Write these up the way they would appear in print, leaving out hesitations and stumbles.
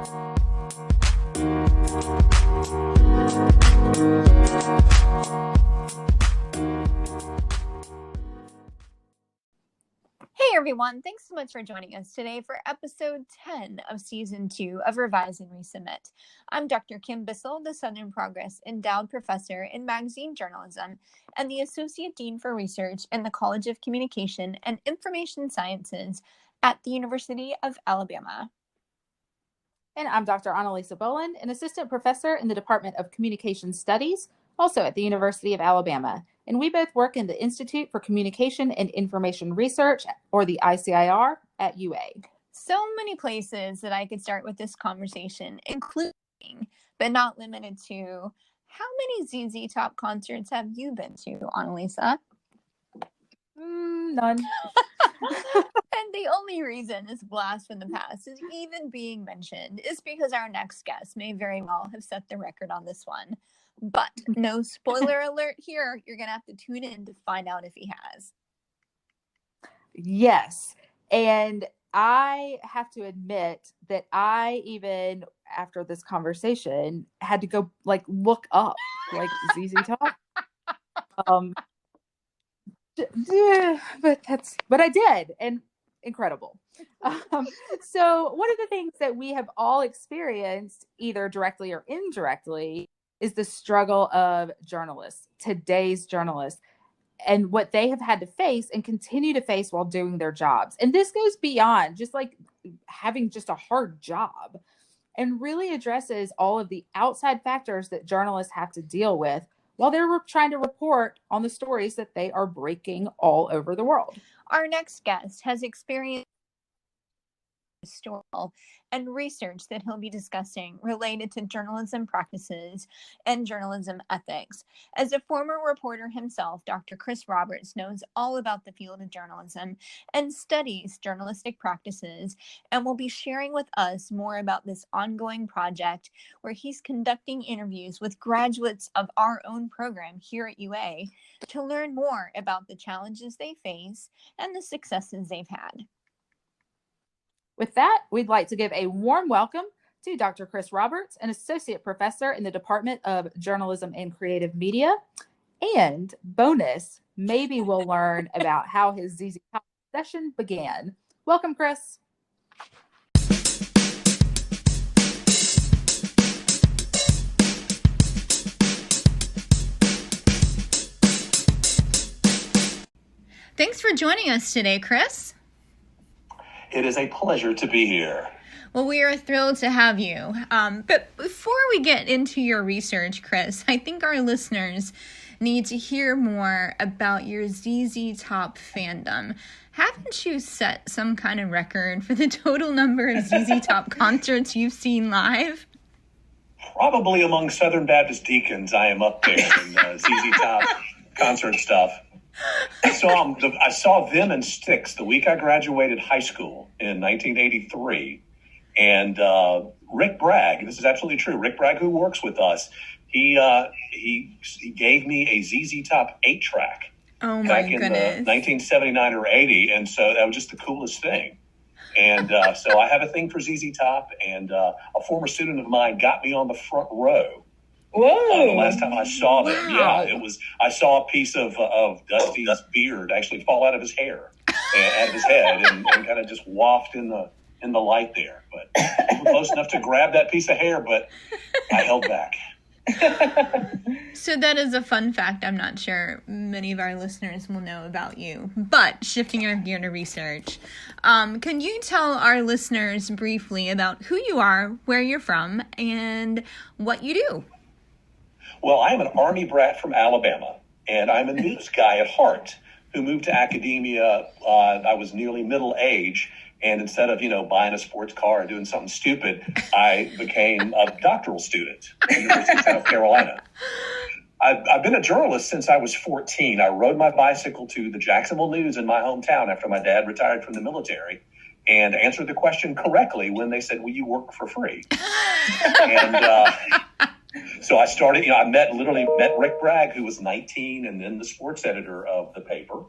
Hey everyone, thanks so much for joining us today for episode 10 of season 2 of Revise and Resubmit. I'm Dr. Kim Bissell, the Southern Progress Endowed Professor in Magazine Journalism and the Associate Dean for Research in the College of Communication and Information Sciences at the University of Alabama. And I'm Dr. Annalisa Boland, an Assistant Professor in the Department of Communication Studies, also at the University of Alabama. And we both work in the Institute for Communication and Information Research, or the ICIR, at UA. So many places that I could start with this conversation, including, but not limited to, how many ZZ Top concerts have you been to, Annalisa? None. And the only reason this blast from the past is even being mentioned is because our next guest may very well have set the record on this one. But no spoiler alert here. You're going to have to tune in to find out if he has. Yes. And I have to admit that I, even after this conversation, had to go look up ZZ Top. But I did, and incredible. So one of the things that we have all experienced, either directly or indirectly, is the struggle of journalists, today's journalists, and what they have had to face and continue to face while doing their jobs. And this goes beyond just having just a hard job, and really addresses all of the outside factors that journalists have to deal with while they're trying to report on the stories that they are breaking all over the world. Our next guest has experienced historical and research that he'll be discussing related to journalism practices and journalism ethics. As a former reporter himself, Dr. Chris Roberts knows all about the field of journalism and studies journalistic practices, and will be sharing with us more about this ongoing project where he's conducting interviews with graduates of our own program here at UA to learn more about the challenges they face and the successes they've had. With that, we'd like to give a warm welcome to Dr. Chris Roberts, an associate professor in the Department of Journalism and Creative Media. And bonus, maybe we'll learn about how his ZZ Top session began. Welcome, Chris. Thanks for joining us today, Chris. It is a pleasure to be here. Well, we are thrilled to have you. But before we get into your research, Chris, I think our listeners need to hear more about your ZZ Top fandom. Haven't you set some kind of record for the total number of ZZ Top concerts you've seen live? Probably among Southern Baptist deacons, I am up there in ZZ Top concert stuff. I saw them in Styx the week I graduated high school in 1983. And Rick Bragg, this is absolutely true, Rick Bragg, who works with us, he gave me a ZZ Top 8-track back in 1979 or 80. And so that was just the coolest thing. And so I have a thing for ZZ Top, and a former student of mine got me on the front row. Whoa! The last time I saw them, I saw a piece of Dusty's beard actually fall out of his hair, out of his head, and kind of just waft in the light there. But we were close enough to grab that piece of hair, but I held back. So that is a fun fact I'm not sure many of our listeners will know about you. But shifting our gear to research, can you tell our listeners briefly about who you are, where you're from, and what you do? Well, I'm an Army brat from Alabama, and I'm a news guy at heart who moved to academia. I was nearly middle age, and instead of, buying a sports car or doing something stupid, I became a doctoral student at the University of South Carolina. I've been a journalist since I was 14. I rode my bicycle to the Jacksonville News in my hometown after my dad retired from the military, and answered the question correctly when they said, "Will you work for free?" And so I started, I met Rick Bragg, who was 19 and then the sports editor of the paper.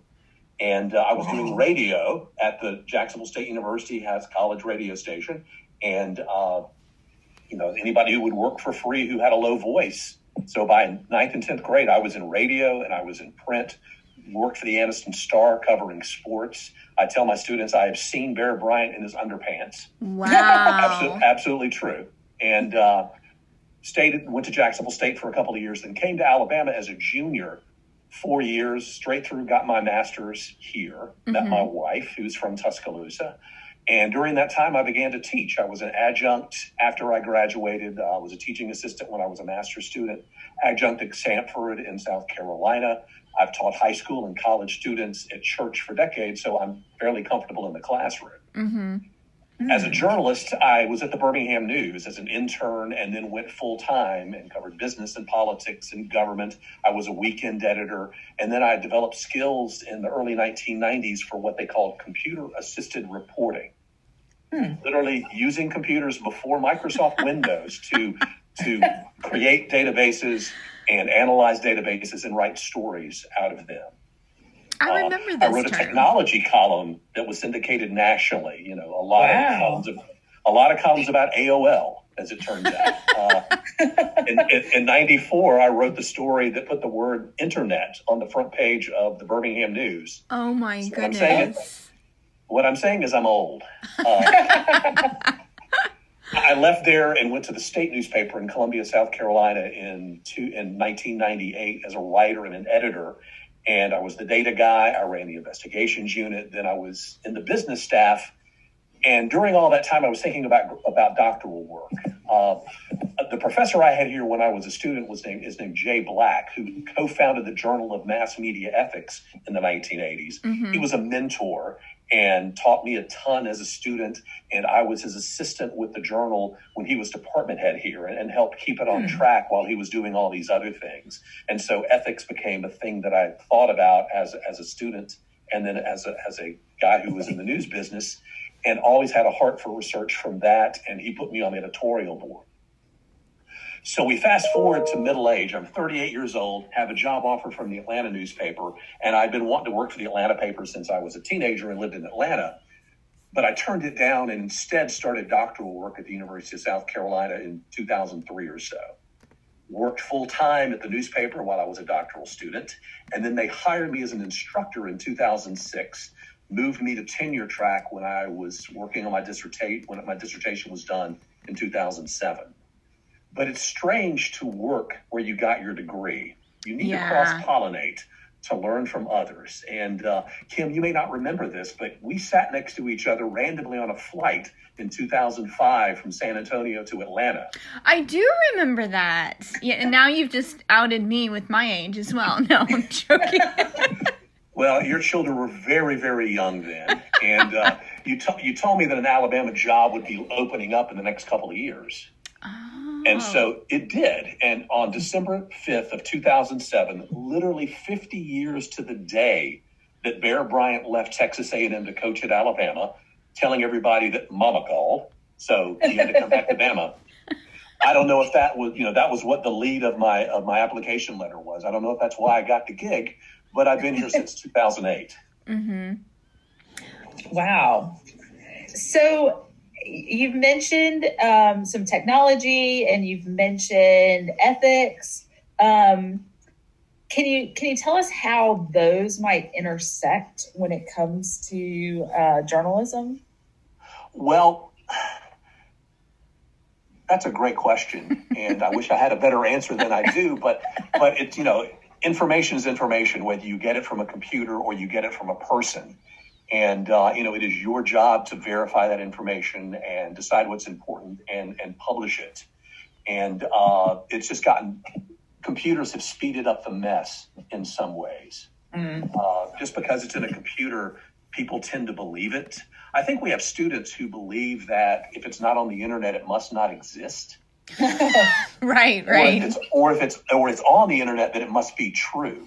And I was doing radio at the Jacksonville State University, has college radio station. And anybody who would work for free who had a low voice. So by ninth and 10th grade, I was in radio and I was in print, worked for the Anniston Star covering sports. I tell my students I have seen Bear Bryant in his underpants. Wow. Absolutely true. And went to Jacksonville State for a couple of years, then came to Alabama as a junior, 4 years, straight through, got my master's here, met my wife, who's from Tuscaloosa. And during that time, I began to teach. I was an adjunct after I graduated. I was a teaching assistant when I was a master's student, adjunct at Samford in South Carolina. I've taught high school and college students at church for decades, so I'm fairly comfortable in the classroom. As a journalist, I was at the Birmingham News as an intern and then went full-time and covered business and politics and government. I was a weekend editor, and then I developed skills in the early 1990s for what they called computer-assisted reporting. Literally using computers before Microsoft Windows to create databases and analyze databases and write stories out of them. I remember this I wrote a technology column that was syndicated nationally. A lot of columns about AOL, as it turns out. In '94, I wrote the story that put the word internet on the front page of the Birmingham News. Oh my goodness! What I'm saying is I'm old. I left there and went to the state newspaper in Columbia, South Carolina in 1998 as a writer and an editor. And I was the data guy. I ran the investigations unit. Then I was in the business staff. And during all that time, I was thinking about doctoral work. The professor I had here when I was a student is named Jay Black, who co-founded the Journal of Mass Media Ethics in the 1980s. He was a mentor and taught me a ton as a student. And I was his assistant with the journal when he was department head here and helped keep it on track while he was doing all these other things. And so ethics became a thing that I thought about as a student and then as a guy who was in the news business, and always had a heart for research from that. And he put me on the editorial board. So we fast forward to middle age. I'm 38 years old, have a job offer from the Atlanta newspaper, and I'd been wanting to work for the Atlanta paper since I was a teenager and lived in Atlanta. But I turned it down and instead started doctoral work at the University of South Carolina in 2003 or so. Worked full-time at the newspaper while I was a doctoral student, and then they hired me as an instructor in 2006, moved me to tenure track when I was working on my dissertation, when my dissertation was done in 2007. But it's strange to work where you got your degree. You need to cross-pollinate to learn from others. And Kim, you may not remember this, but we sat next to each other randomly on a flight in 2005 from San Antonio to Atlanta. I do remember that. Yeah, and now you've just outed me with my age as well. No, I'm joking. Well, your children were very, very young then. And you told me that an Alabama job would be opening up in the next couple of years. And so it did. And on December 5th of 2007, literally 50 years to the day that Bear Bryant left Texas A&M to coach at Alabama, telling everybody that Mama called, so he had to come back to Bama. I don't know if that was what the lead of my application letter was. I don't know if that's why I got the gig, but I've been here since 2008. Wow. So you've mentioned some technology and you've mentioned ethics. Can you tell us how those might intersect when it comes to journalism? Well, that's a great question, and I wish I had a better answer than I do. But it's information is information, whether you get it from a computer or you get it from a person. And, it is your job to verify that information and decide what's important and publish it. And it's just computers have speeded up the mess in some ways. Just because it's in a computer, people tend to believe it. I think we have students who believe that if it's not on the internet, it must not exist. Right. Or if it's on the internet, that it must be true.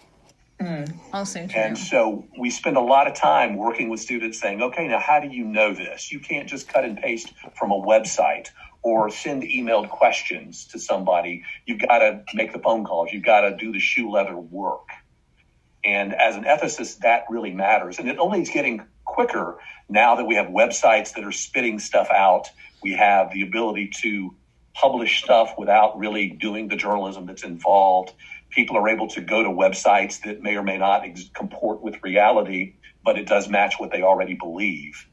Also true. And so we spend a lot of time working with students saying, okay, now how do you know this? You can't just cut and paste from a website or send emailed questions to somebody. You've got to make the phone calls. You've got to do the shoe leather work. And as an ethicist, that really matters. And it only is getting quicker now that we have websites that are spitting stuff out. We have the ability to publish stuff without really doing the journalism that's involved. People are able to go to websites that may or may not comport with reality, but it does match what they already believe.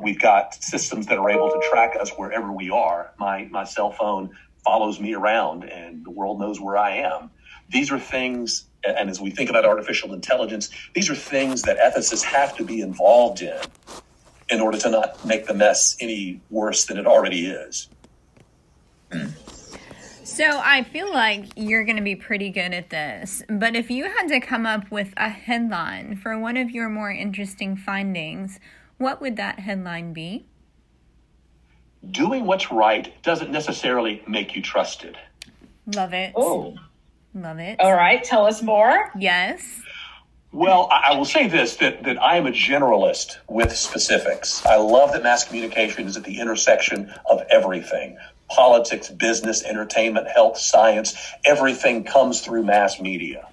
We've got systems that are able to track us wherever we are. My cell phone follows me around and the world knows where I am. These are things, and as we think about artificial intelligence, these are things that ethicists have to be involved in order to not make the mess any worse than it already is. So I feel like you're going to be pretty good at this, but if you had to come up with a headline for one of your more interesting findings, what would that headline be? Doing what's right doesn't necessarily make you trusted. Love it. Oh, love it. All right, tell us more. Yes. Well, I will say this, that I am a generalist with specifics. I love that mass communication is at the intersection of everything. Politics, business, entertainment, health, science, everything comes through mass media,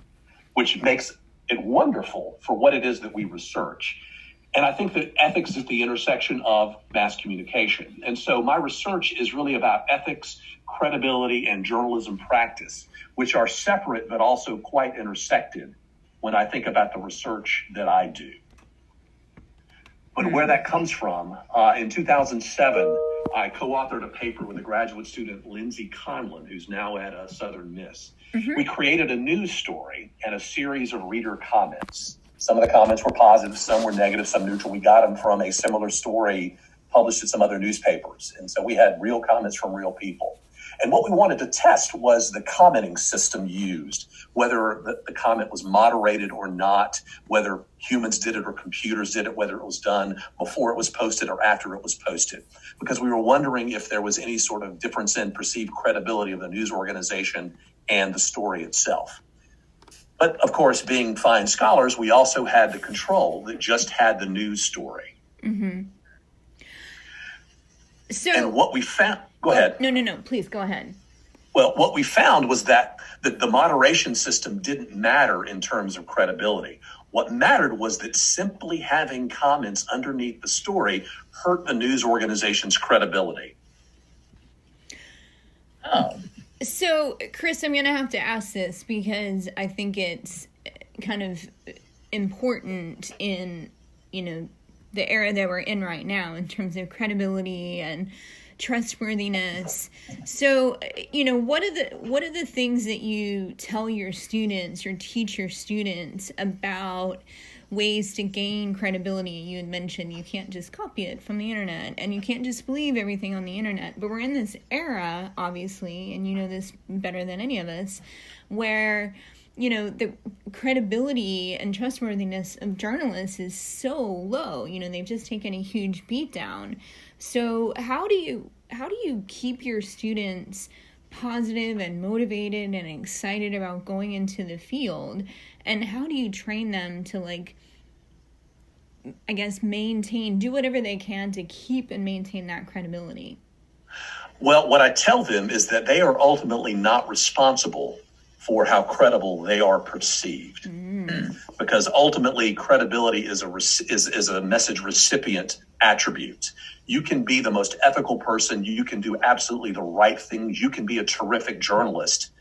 which makes it wonderful for what it is that we research. And I think that ethics is at the intersection of mass communication. And so my research is really about ethics, credibility, and journalism practice, which are separate but also quite intersected when I think about the research that I do. But where that comes from, in 2007, I co-authored a paper with a graduate student, Lindsay Conlon, who's now at Southern Miss. We created a news story and a series of reader comments. Some of the comments were positive, some were negative, some neutral. We got them from a similar story published in some other newspapers. And so we had real comments from real people. And what we wanted to test was the commenting system used, whether the comment was moderated or not, whether humans did it or computers did it, whether it was done before it was posted or after it was posted. Because we were wondering if there was any sort of difference in perceived credibility of the news organization and the story itself. But of course, being fine scholars, we also had the control that just had the news story. So, and what we found, go ahead. No, please go ahead. Well, what we found was that the moderation system didn't matter in terms of credibility. What mattered was that simply having comments underneath the story hurt the news organization's credibility. Oh. So, Chris, I'm going to have to ask this because I think it's kind of important in, the era that we're in right now in terms of credibility and trustworthiness. So, what are the things that you tell your students or teach your students about ways to gain credibility? You had mentioned you can't just copy it from the internet and you can't just believe everything on the internet. But we're in this era, obviously, and you know this better than any of us, where the credibility and trustworthiness of journalists is so low. They've just taken a huge beat down. So how do you keep your students positive and motivated and excited about going into the field? And how do you train them to, do whatever they can to keep and maintain that credibility? Well, what I tell them is that they are ultimately not responsible for how credible they are perceived. Because ultimately credibility is a message recipient attribute. You can be the most ethical person. You can do absolutely the right things. You can be a terrific journalist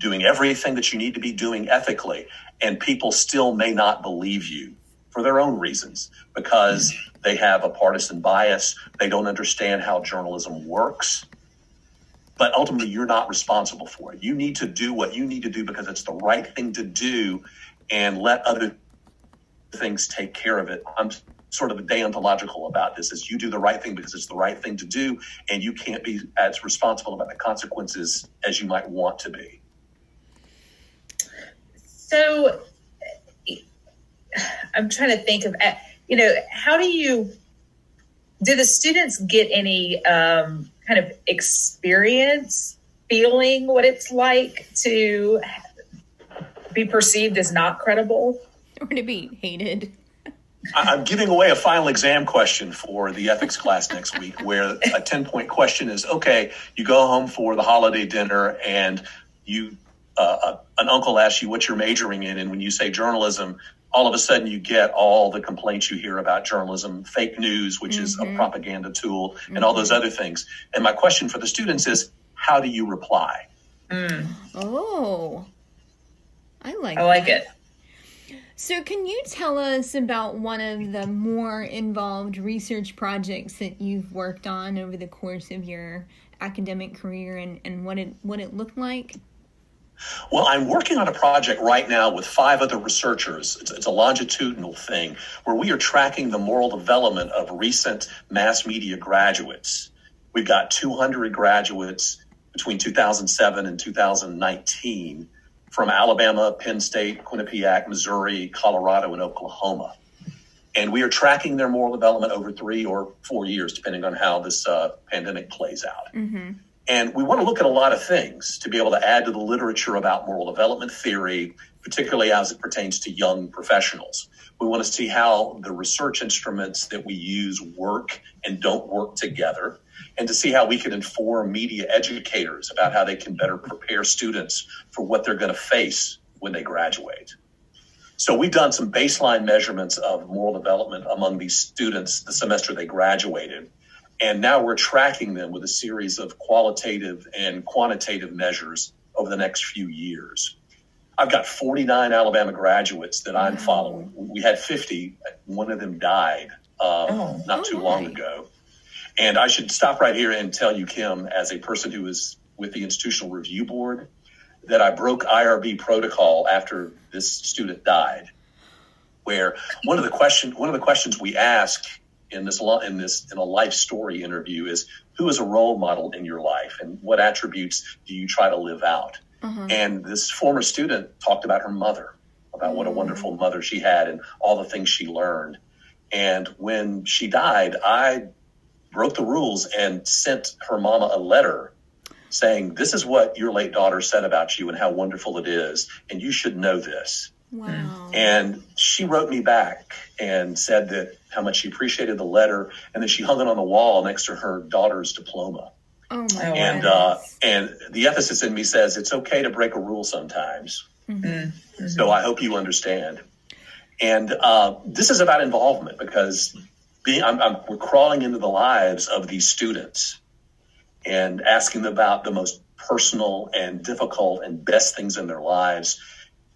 doing everything that you need to be doing ethically, and people still may not believe you for their own reasons because they have a partisan bias. They don't understand how journalism works. But ultimately, you're not responsible for it. You need to do what you need to do because it's the right thing to do and let other things take care of it. I'm sort of deontological about this, is you do the right thing because it's the right thing to do, and you can't be as responsible about the consequences as you might want to be. So I'm trying to think of, how do the students get any kind of experience feeling what it's like to be perceived as not credible? Or to be hated. I'm giving away a final exam question for the ethics class next week, where a 10-point question is, okay, you go home for the holiday dinner and an uncle asks you what you're majoring in. And when you say journalism, all of a sudden you get all the complaints you hear about journalism, fake news, which is a propaganda tool, and all those other things. And my question for the students is, how do you reply? Oh, I like it. So can you tell us about one of the more involved research projects that you've worked on over the course of your academic career and what it looked like? Well, I'm working on a project right now with 5 other researchers. It's a longitudinal thing where we are tracking the moral development of recent mass media graduates. We've got 200 graduates between 2007 and 2019 from Alabama, Penn State, Quinnipiac, Missouri, Colorado, and Oklahoma. And we are tracking their moral development over 3 or 4 years, depending on how this pandemic plays out. Mm-hmm. And we want to look at a lot of things to be able to add to the literature about moral development theory, particularly as it pertains to young professionals. We want to see how the research instruments that we use work and don't work together, and to see how we can inform media educators about how they can better prepare students for what they're going to face when they graduate. So we've done some baseline measurements of moral development among these students the semester they graduated. And now we're tracking them with a series of qualitative and quantitative measures over the next few years. I've got 49 Alabama graduates that I'm following. We had 50. One of them died not too long ago. And I should stop right here and tell you, Kim, as a person who is with the Institutional Review Board, that I broke IRB protocol after this student died, where one of the questions we ask in a life story interview is, who is a role model in your life and what attributes do you try to live out? And this former student talked about her mother, about what a wonderful mother she had and all the things she learned. And when she died, I broke the rules and sent her mama a letter saying, this is what your late daughter said about you and how wonderful it is, and you should know this. Wow. And she wrote me back and said that how much she appreciated the letter, and then she hung it on the wall next to her daughter's diploma. Oh my and the ethicist in me says it's okay to break a rule sometimes. So I hope you understand. And this is about involvement, because we're crawling into the lives of these students and asking them about the most personal and difficult and best things in their lives.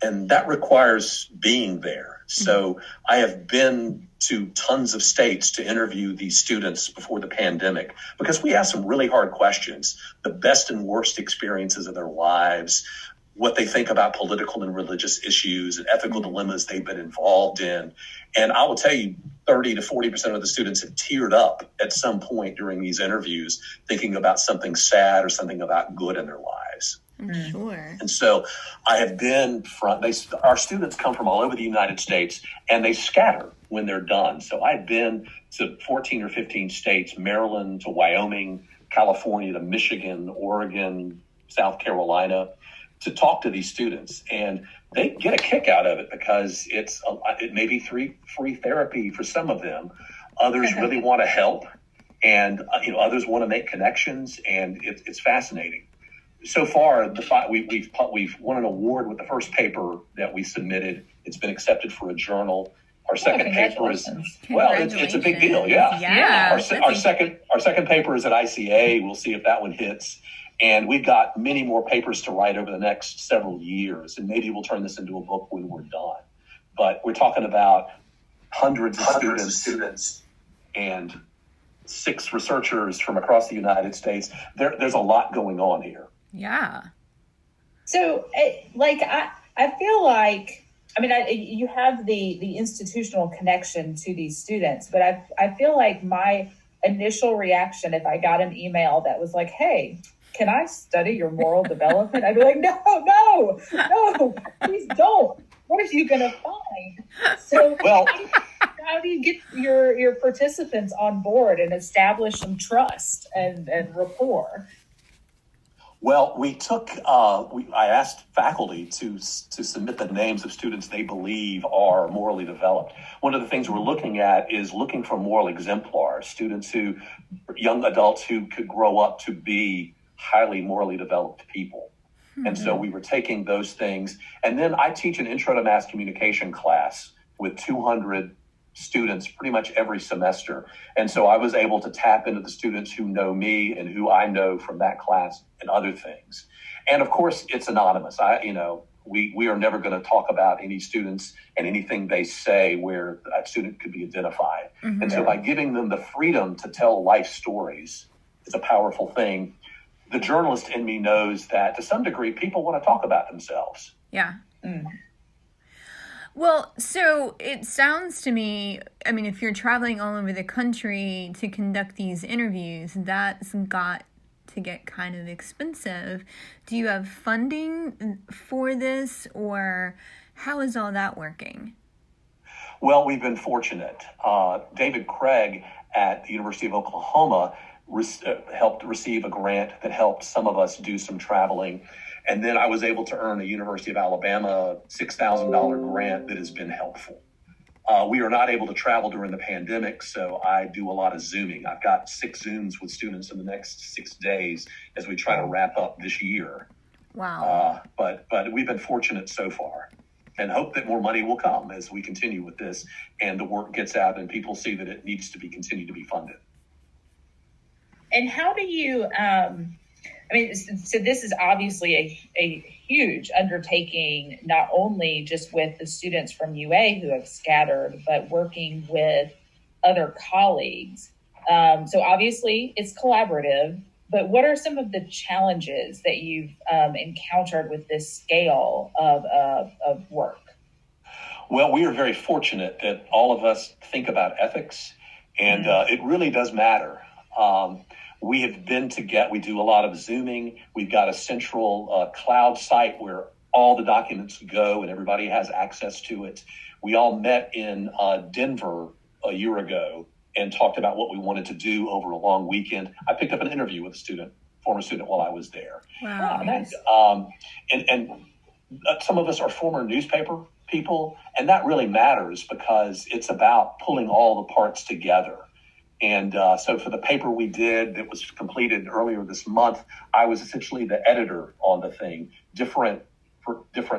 And that requires being there. So I have been to tons of states to interview these students before the pandemic, because we asked some really hard questions, the best and worst experiences of their lives, what they think about political and religious issues and ethical dilemmas they've been involved in. And I will tell you, 30 to 40% of the students have teared up at some point during these interviews, thinking about something sad or something about good in their lives. I'm sure. And so I have been our students come from all over the United States, and they scatter when they're done. So I've been to 14 or 15 states, Maryland to Wyoming, California to Michigan, Oregon, South Carolina, to talk to these students. And they get a kick out of it because it may be free therapy for some of them. Others really want to help, and others want to make connections, and it's fascinating. So far, we've won an award with the first paper that we submitted. It's been accepted for a journal. Our second paper is it's a big deal. Yeah. Our second paper is at ICA. We'll see if that one hits. And we've got many more papers to write over the next several years, and maybe we'll turn this into a book when we're done. But we're talking about hundreds of students and 6 researchers from across the United States. There's a lot going on here. Yeah. So, I feel like, you have the institutional connection to these students, but I feel like my initial reaction, if I got an email that was like, hey, can I study your moral development? I'd be like, no, please don't. What are you going to find? So how do you get your participants on board and establish some trust and rapport? Well, I asked faculty to submit the names of students they believe are morally developed. One of the things we're looking at is looking for moral exemplars, young adults who could grow up to be highly morally developed people. And so we were taking those things. And then I teach an intro to mass communication class with 200 students pretty much every semester. And so I was able to tap into the students who know me and who I know from that class and other things. And of course, it's anonymous. We are never going to talk about any students and anything they say where that student could be identified. Mm-hmm. And so by giving them the freedom to tell life stories, it's a powerful thing. The journalist in me knows that to some degree, people want to talk about themselves. Yeah. Mm. Well, so it sounds to me, I mean, if you're traveling all over the country to conduct these interviews, that's got to get kind of expensive. Do you have funding for this, or how is all that working? Well, we've been fortunate. David Craig at the University of Oklahoma helped receive a grant that helped some of us do some traveling. And then I was able to earn a University of Alabama $6,000 grant that has been helpful. We are not able to travel during the pandemic, so I do a lot of Zooming. I've got 6 Zooms with students in the next 6 days as we try to wrap up this year. Wow. But we've been fortunate so far, and hope that more money will come as we continue with this and the work gets out and people see that it needs to be continued to be funded. And how do you, so this is obviously a huge undertaking, not only just with the students from UA who have scattered, but working with other colleagues. So obviously it's collaborative, but what are some of the challenges that you've encountered with this scale of work? Well, we are very fortunate that all of us think about ethics, and it really does matter. We have been together. We do a lot of Zooming. We've got a central cloud site where all the documents go and everybody has access to it. We all met in Denver a year ago and talked about what we wanted to do over a long weekend. I picked up an interview with a former student while I was there. Wow, nice. And some of us are former newspaper people, and that really matters because it's about pulling all the parts together. And so for the paper we did that was completed earlier this month, I was essentially the editor on the thing. Different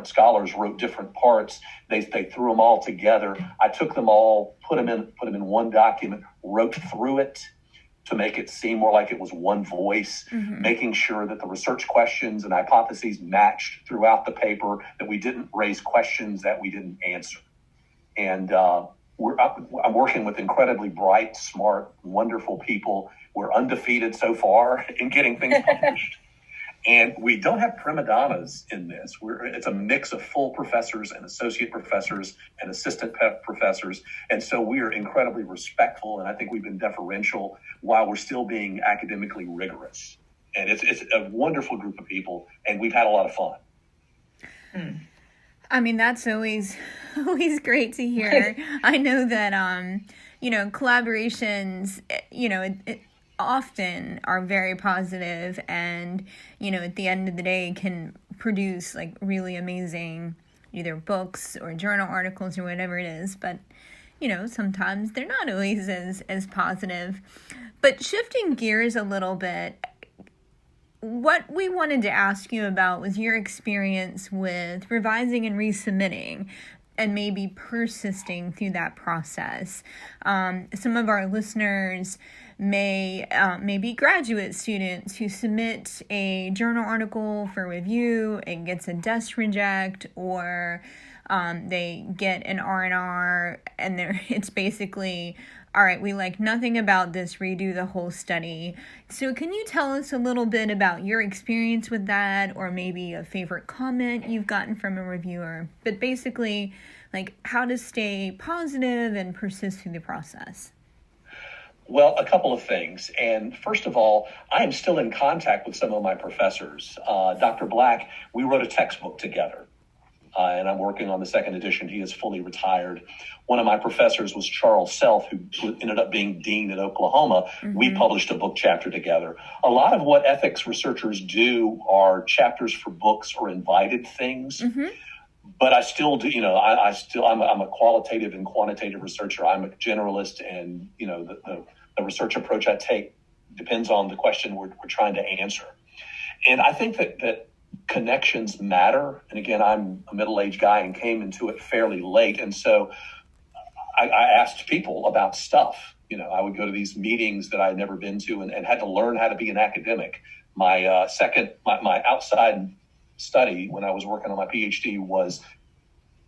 scholars wrote different parts. They threw them all together. I took them all, put them in one document, wrote through it to make it seem more like it was one voice, making sure that the research questions and hypotheses matched throughout the paper, that we didn't raise questions that we didn't answer. And I'm working with incredibly bright, smart, wonderful people. We're undefeated so far in getting things published. And we don't have prima donnas in this. It's a mix of full professors and associate professors and assistant professors. And so we are incredibly respectful, and I think we've been deferential while we're still being academically rigorous. And it's a wonderful group of people, and we've had a lot of fun. I mean, that's always great to hear. I know that, collaborations, it often are very positive and, at the end of the day can produce like really amazing either books or journal articles or whatever it is. But, sometimes they're not always as positive. But shifting gears a little bit, what we wanted to ask you about was your experience with revising and resubmitting and maybe persisting through that process. Some of our listeners may be graduate students who submit a journal article for review and gets a desk reject, or they get an R&R and it's basically, all right, we like nothing about this, redo the whole study. So can you tell us a little bit about your experience with that, or maybe a favorite comment you've gotten from a reviewer? But basically, like how to stay positive and persist through the process. Well, a couple of things. And first of all, I am still in contact with some of my professors. Dr. Black, we wrote a textbook together. And I'm working on the second edition. He is fully retired. One of my professors was Charles Self, who ended up being dean at Oklahoma. We published a book chapter together. A lot of what ethics researchers do are chapters for books or invited things. But I still do, I'm a qualitative and quantitative researcher. I'm a generalist, and, the research approach I take depends on the question we're trying to answer. And I think that connections matter. And again, I'm a middle-aged guy and came into it fairly late. And so I asked people about stuff. I would go to these meetings that I had never been to and had to learn how to be an academic. My my outside study when I was working on my PhD was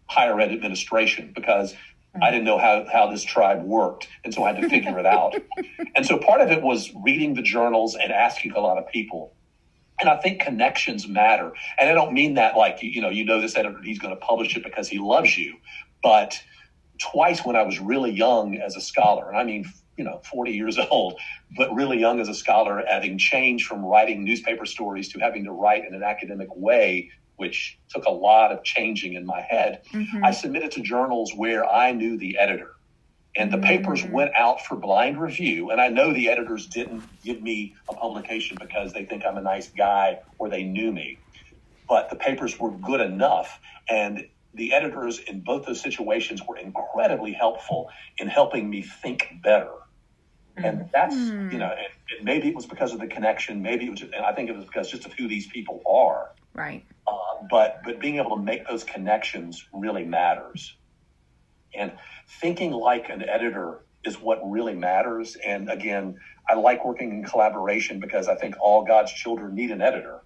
higher ed administration, because I didn't know how this tribe worked. And so I had to figure it out. And so part of it was reading the journals and asking a lot of people. And I think connections matter. And I don't mean that like, this editor, he's going to publish it because he loves you. But twice when I was really young as a scholar, and I mean, 40 years old, but really young as a scholar, having changed from writing newspaper stories to having to write in an academic way, which took a lot of changing in my head. Mm-hmm. I submitted to journals where I knew the editor, and the papers went out for blind review. And I know the editors didn't give me a publication because they think I'm a nice guy or they knew me, but the papers were good enough. And the editors in both those situations were incredibly helpful in helping me think better. And that's, and maybe it was because of the connection. Maybe it was, and I think it was because just of who these people are. Right. But being able to make those connections really matters. And thinking like an editor is what really matters. And again, I like working in collaboration because I think all God's children need an editor.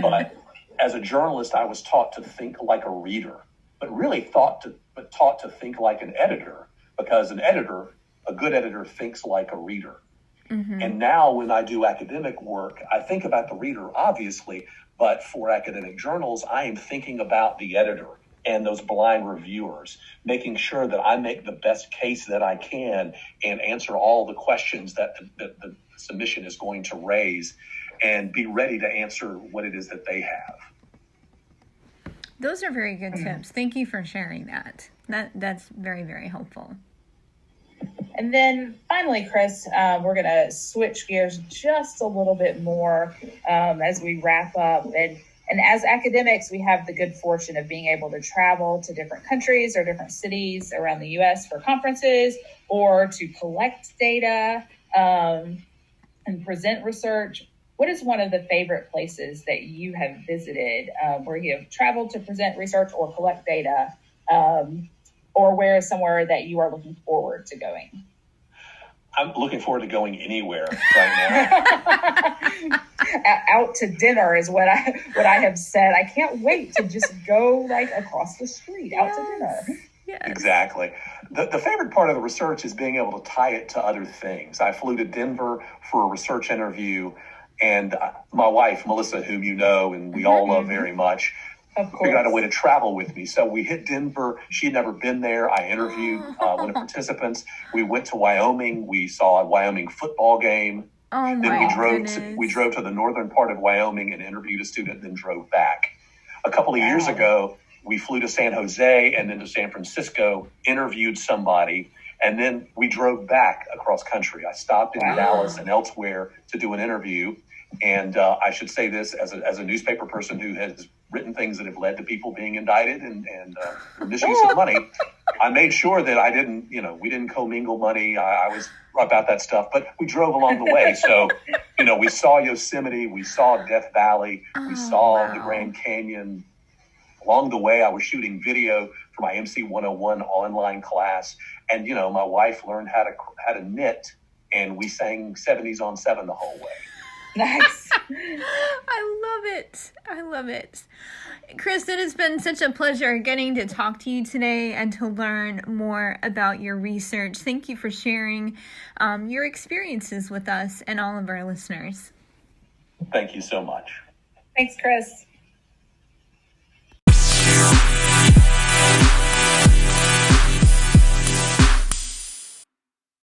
But as a journalist, I was taught to think like a reader, but really taught to think like an editor, because a good editor thinks like a reader. Mm-hmm. And now when I do academic work, I think about the reader, obviously, but for academic journals, I am thinking about the editor and those blind reviewers, making sure that I make the best case that I can and answer all the questions that the submission is going to raise, and be ready to answer what it is that they have. Those are very good tips. Thank you for sharing that. That's very, very helpful. And then finally, Chris, we're going to switch gears just a little bit more as we wrap up. And as academics, we have the good fortune of being able to travel to different countries or different cities around the U.S. for conferences, or to collect data and present research. What is one of the favorite places that you have visited where you have traveled to present research or collect data, or where is somewhere that you are looking forward to going? I'm looking forward to going anywhere right now. Out to dinner is what I have said. I can't wait to just go like across the street out to dinner. Yes. Exactly. The favorite part of the research is being able to tie it to other things. I flew to Denver for a research interview, and my wife, Melissa, whom you know and we all love very much, figured out a way to travel with me. So we hit Denver. She had never been there. I interviewed one of the participants. We went to Wyoming. We saw a Wyoming football game. Oh then my we drove to the northern part of Wyoming and interviewed a student, then drove back. A couple of years ago, we flew to San Jose and then to San Francisco, interviewed somebody, and then we drove back across country. I stopped in Dallas and elsewhere to do an interview. And I should say this as a newspaper person who has written things that have led to people being indicted and misuse of money. I made sure that I didn't, we didn't commingle money. I was about that stuff, but we drove along the way. So, we saw Yosemite, we saw Death Valley, we saw the Grand Canyon. Along the way, I was shooting video for my MC 101 online class. And, my wife learned how to knit, and we sang 70s on 7 the whole way. Nice. I love it. Chris, it has been such a pleasure getting to talk to you today and to learn more about your research. Thank you for sharing your experiences with us and all of our listeners. Thank you so much. Thanks, Chris.